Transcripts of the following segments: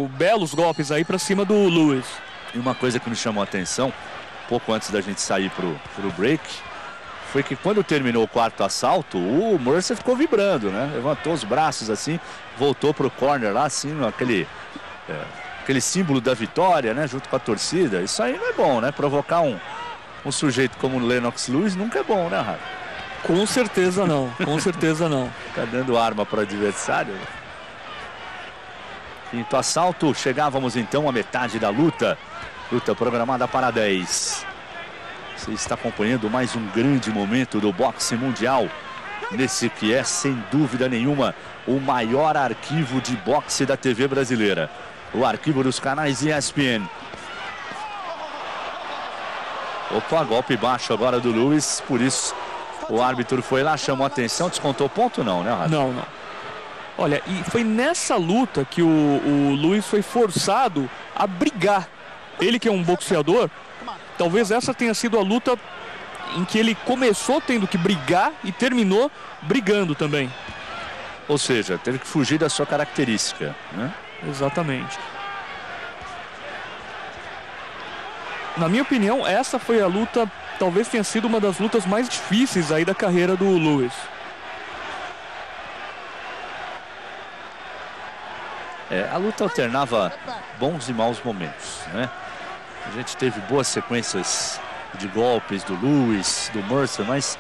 belos golpes aí para cima do Lewis. E uma coisa que me chamou a atenção, pouco antes da gente sair pro break, foi que quando terminou o quarto assalto, o Mercer ficou vibrando, né? Levantou os braços assim, voltou pro corner lá, assim, aquele símbolo da vitória, né? Junto com a torcida. Isso aí não é bom, né? Provocar um sujeito como o Lennox Lewis nunca é bom, né, Rafa? Com certeza não, com certeza não. Ficar dando arma para o adversário. Quinto assalto, chegávamos então à metade da luta. Luta programada para 10. Você está acompanhando mais um grande momento do boxe mundial. Nesse que é, sem dúvida nenhuma, o maior arquivo de boxe da TV brasileira. O arquivo dos canais ESPN. Opa, golpe baixo agora do Lewis. Por isso, o árbitro foi lá, chamou a atenção. Descontou ponto não, né, Rafa? Não, não. Olha, e foi nessa luta que o Lewis foi forçado a brigar. Ele que é um boxeador, talvez essa tenha sido a luta em que ele começou tendo que brigar e terminou brigando também. Ou seja, teve que fugir da sua característica, né? Exatamente. Na minha opinião, essa foi a luta, talvez tenha sido uma das lutas mais difíceis aí da carreira do Lewis. A luta alternava bons e maus momentos, né? A gente teve boas sequências de golpes do Lewis, do Mercer, mas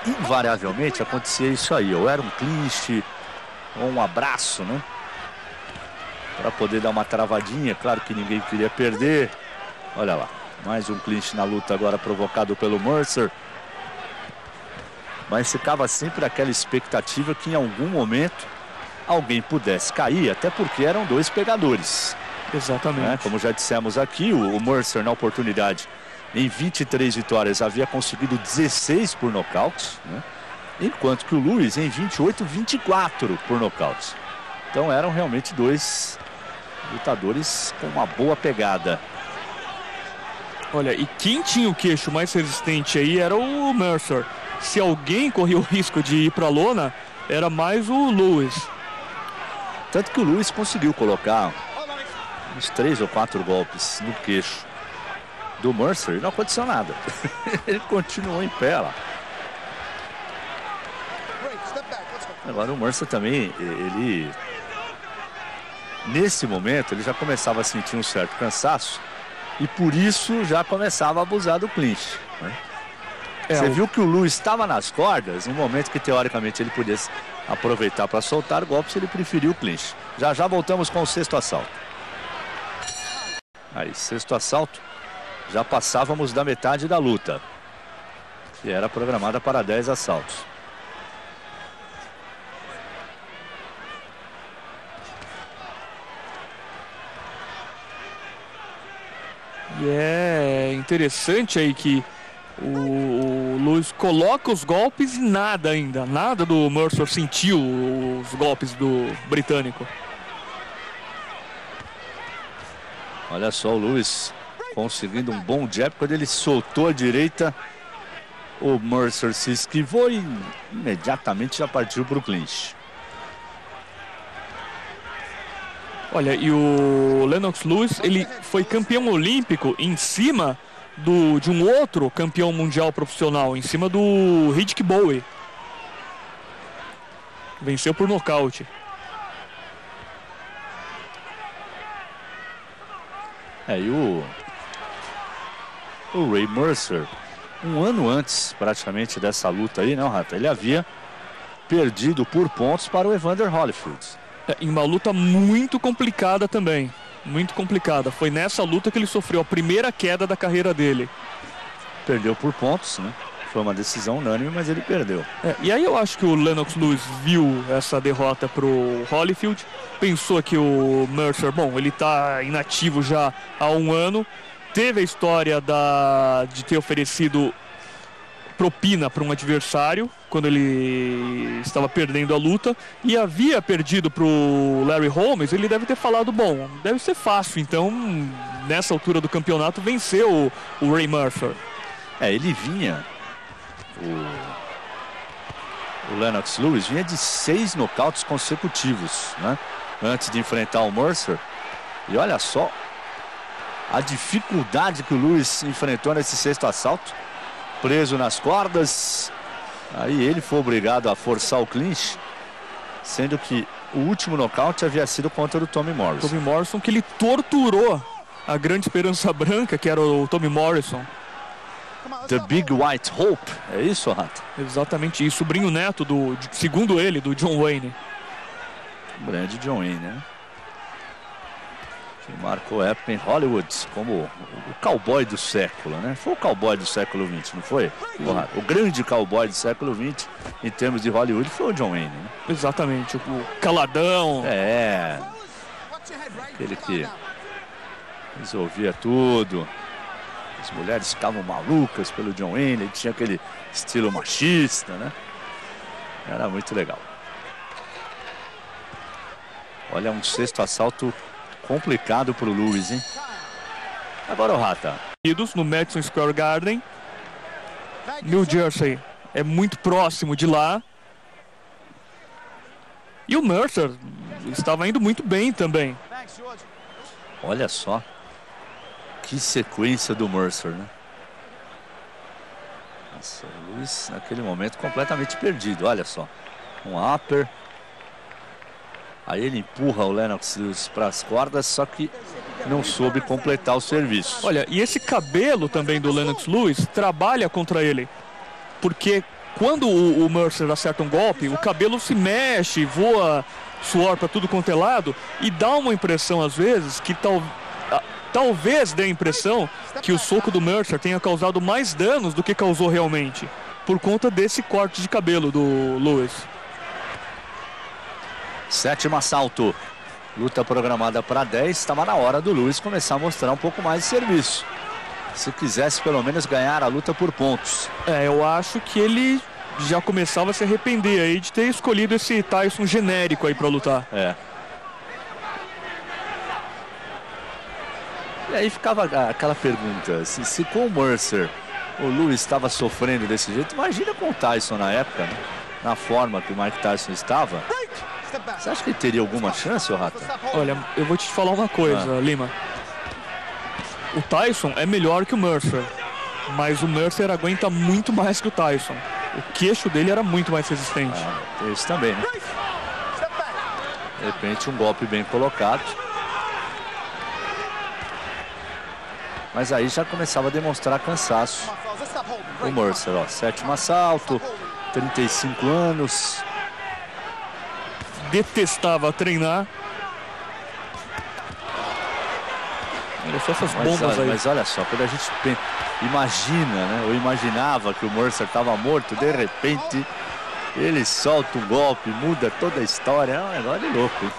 invariavelmente acontecia isso aí. Ou era um clinch, ou um abraço, né? Para poder dar uma travadinha. Claro que ninguém queria perder. Olha lá, mais um clinch na luta agora provocado pelo Mercer. Mas ficava sempre aquela expectativa que em algum momento alguém pudesse cair, até porque eram dois pegadores. Exatamente. Como já dissemos aqui, o Mercer na oportunidade, em 23 vitórias, havia conseguido 16 por nocaute, né? Enquanto que o Lewis em 28, 24 por nocaute. Então eram realmente dois lutadores com uma boa pegada. Olha, e quem tinha o queixo mais resistente aí era o Mercer. Se alguém corria o risco de ir para a lona, era mais o Lewis. Tanto que o Lewis conseguiu colocar uns 3 ou 4 golpes no queixo do Mercer e não aconteceu nada. Ele continuou em pé lá. Agora o Mercer também, ele nesse momento ele já começava a sentir um certo cansaço e por isso já começava a abusar do clinch, né? Você viu que o Lewis estava nas cordas, no momento que teoricamente ele podia aproveitar para soltar golpes, ele preferiu o clinch. Já já voltamos com o sexto assalto. Aí, sexto assalto, já passávamos da metade da luta, que era programada para 10 assaltos. E é interessante aí que o Lewis coloca os golpes e nada ainda. Nada do Mercer sentiu os golpes do britânico. Olha só o Lewis conseguindo um bom jab. Quando ele soltou a direita, o Mercer se esquivou e imediatamente já partiu para o clinch. Olha, e o Lennox Lewis, ele foi campeão olímpico em cima de um outro campeão mundial profissional, em cima do Riddick Bowe. Venceu por nocaute. E o Ray Mercer, um ano antes praticamente dessa luta aí, não, Rafa? Ele havia perdido por pontos para o Evander Holyfield. Em uma luta muito complicada também. Muito complicada. Foi nessa luta que ele sofreu a primeira queda da carreira dele. Perdeu por pontos, né? Foi uma decisão unânime, mas ele perdeu. E aí eu acho que o Lennox Lewis viu essa derrota pro Holyfield. Pensou que o Mercer, bom, ele tá inativo já há um ano. Teve a história de ter oferecido propina para um adversário quando ele estava perdendo a luta e havia perdido para o Larry Holmes. Ele deve ter falado, bom, deve ser fácil, então nessa altura do campeonato venceu o Ray Mercer. Ele vinha, o Lennox Lewis vinha de 6 nocautes consecutivos, né? Antes de enfrentar o Mercer. E olha só a dificuldade que o Lewis enfrentou nesse sexto assalto. Preso nas cordas. Aí ele foi obrigado a forçar o clinch, sendo que o último nocaute havia sido contra o Tommy Morrison. Tommy Morrison, que ele torturou a grande esperança branca, que era o Tommy Morrison. The Big White Hope, é isso, Rato? Exatamente, e sobrinho neto, segundo ele, do John Wayne. Grande John Wayne, né? Que marcou a época em Hollywood como o cowboy do século, né? Foi o cowboy do século XX, não foi? O grande cowboy do século XX, em termos de Hollywood, foi o John Wayne, né? Exatamente, o caladão. É, aquele que resolvia tudo. As mulheres ficavam malucas pelo John Wayne, ele tinha aquele estilo machista, né? Era muito legal. Olha, um sexto assalto complicado para o Lewis, hein? Agora o Rata. No Madison Square Garden. New Jersey é muito próximo de lá. E o Mercer estava indo muito bem também. Olha só. Que sequência do Mercer, né? Nossa, o Lewis naquele momento completamente perdido. Olha só. Um upper. Aí ele empurra o Lennox Lewis para as cordas, só que não soube completar o serviço. Olha, e esse cabelo também do Lennox Lewis trabalha contra ele. Porque quando o Mercer acerta um golpe, o cabelo se mexe, voa suor para tudo quanto é lado, e dá uma impressão às vezes que talvez dê a impressão que o soco do Mercer tenha causado mais danos do que causou realmente, por conta desse corte de cabelo do Lewis. Sétimo assalto. Luta programada para 10. Estava na hora do Lewis começar a mostrar um pouco mais de serviço. Se quisesse pelo menos ganhar a luta por pontos. Eu acho que ele já começava a se arrepender aí de ter escolhido esse Tyson genérico aí para lutar. E aí ficava aquela pergunta, se com o Mercer o Lewis estava sofrendo desse jeito, imagina com o Tyson na época, né? Na forma que o Mike Tyson estava. Você acha que ele teria alguma chance, Rata? Olha, eu vou te falar uma coisa, Lima. O Tyson é melhor que o Mercer, mas o Mercer aguenta muito mais que o Tyson. O queixo dele era muito mais resistente. Esse também, né? De repente um golpe bem colocado. Mas aí já começava a demonstrar cansaço. O Mercer, ó, sétimo assalto, 35 anos. Detestava treinar. Olha só essas bombas aí. Mas olha só, quando a gente imagina, né? Eu imaginava que o Mercer estava morto, de repente ele solta um golpe, muda toda a história. É um negócio louco, hein?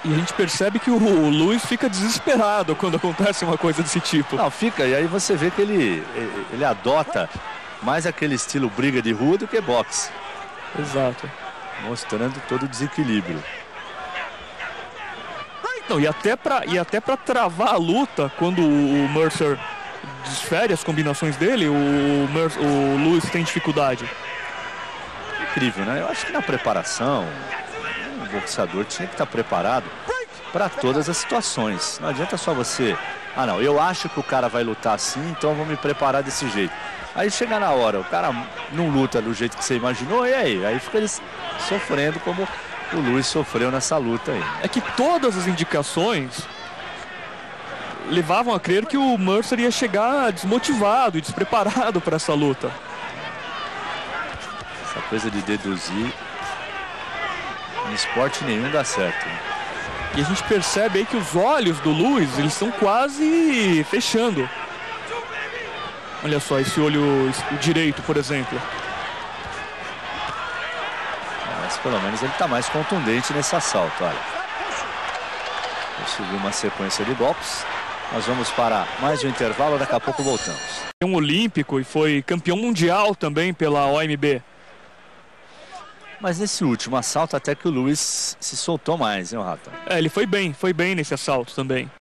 E a gente percebe que o Lewis fica desesperado quando acontece uma coisa desse tipo. Não, fica, e aí você vê que ele adota mais aquele estilo briga de rua do que boxe. Exato. Mostrando todo o desequilíbrio. Não, e até para travar a luta, quando o Mercer desfere as combinações dele, o Lewis tem dificuldade. Incrível, né? Eu acho que na preparação o boxeador tinha que estar preparado para todas as situações. Não adianta só você... não, eu acho que o cara vai lutar assim, então eu vou me preparar desse jeito. Aí chega na hora, o cara não luta do jeito que você imaginou, e aí? Aí fica ele sofrendo como o Lewis sofreu nessa luta aí. É que todas as indicações levavam a crer que o Mercer ia chegar desmotivado e despreparado para essa luta. Essa coisa de deduzir, em esporte nenhum dá certo. E a gente percebe aí que os olhos do Lewis, eles estão quase fechando. Olha só, esse olho direito, por exemplo. Mas pelo menos ele está mais contundente nesse assalto, olha. Eu subi uma sequência de golpes. Nós vamos para mais um intervalo, daqui a pouco voltamos. É um olímpico e foi campeão mundial também pela OMB. Mas nesse último assalto até que o Lewis se soltou mais, hein, Rata? Ele foi bem nesse assalto também.